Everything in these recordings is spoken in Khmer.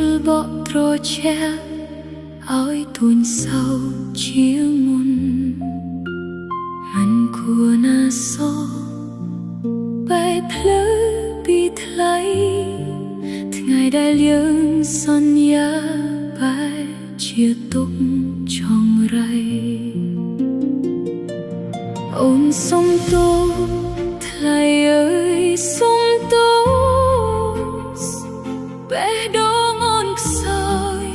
ល់បកត្រជាឲ្យទួញសៅជាងមុនមិនគួរណាសោបែកភ្លឺពីថ្លៃថ្ងៃដែលយើងសន្យាបែកជាទុកចងរៃអូនសុំទោសថ្លៃអើយសុំទោសបេះដូងអូនខ្សោយ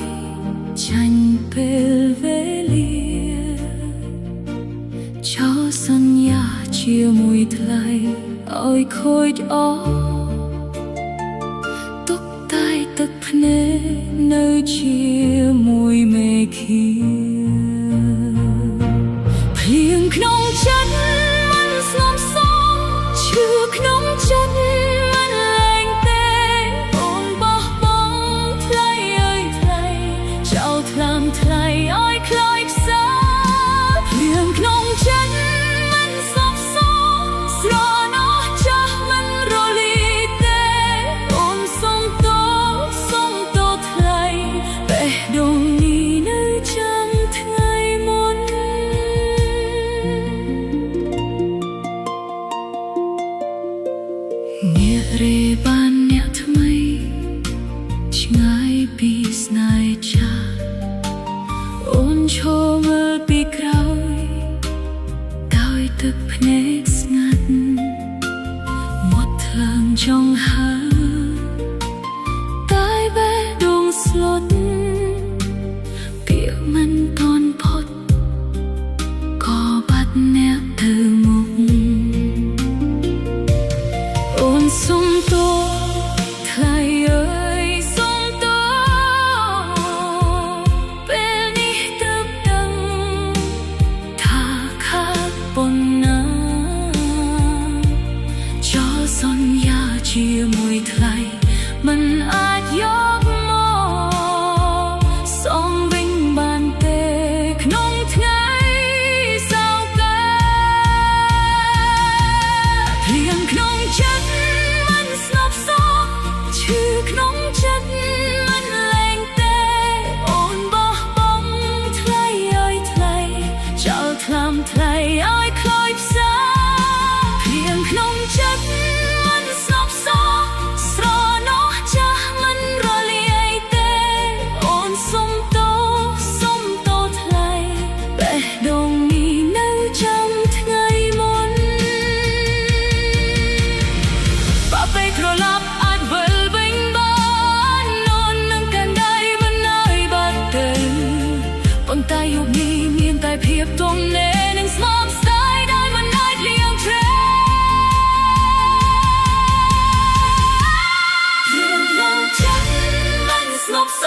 ចាញ់ពេលវេលាចោលសន្យាជាមួយថ្លៃឲ្យខូចអស់ទុកតែទឹកភ្នែកនៅជាមួយមេឃាភ្លៀងក្នុងចិត្តមិនស្ងប់សងឈឺក្នុងចិត្តមិនលែងទេអូនបោះបង់ថ្លៃអើយថ្លៃចោលថ្លាមថ្លៃឲ្យខ្លោចខ្សាភ្លៀងក្នុងចិត្តមិនស្ងប់សងស្រណោះចាស់មិនរលាយទេអូនសុំទោសថ្លៃបេះដូងនេះនៅចាំថ្ងៃមុនងាករេបានអ្នកថ្មីឆ្ងាយពីស្នេហ៍ចាស់អូនឈរមើលពីក្រោយដោយទឹកភ្នែកស្ងាត់មាត់ថ្លើមចង់ហើតែបេះដូងស្លុតពាក្យមិនទាន់ផុតក៏បាត់អ្នកទៅមុខអូនសុំទោសថ្លៃអើយសុំទោសពេលនេះទើបដឹងថាខាតប៉ុណ្ណាចោលសន្យាជាមួយថ្លៃមិនអាចយកមកសងវិញបានទេក្នុងថ្ងៃសៅកើតភ្លៀងក្នុងចិត្តមិនស្ងប់សងឈឺក្នុងចិត្តមិនលែងទេអូនបោះបង់ថ្លៃអើយថ្លៃចោលថ្លាមថ្លៃឲ្យខ្លោចផ្សាភ្លៀងក្នុងចិត្តមិនស្ងប់សងស្រណោះចាស់មិនរលាយទេអូនសុំទោសថ្លៃបេះដូងនេះនៅចាំថ្ងៃមុនបើពេលក្រឡាប់អាចវិលវិញបានអូននឹងកាន់ដៃមិនឲ្យបាត់ទៅប៉ុន្តែយុគនេះមានតែភាពទំនេរនិងស្មោកស្ដាយដែលមិនអាចលៀងទ្រែភ្លៀងក្នុងចិត្តមិនស្ងប់ស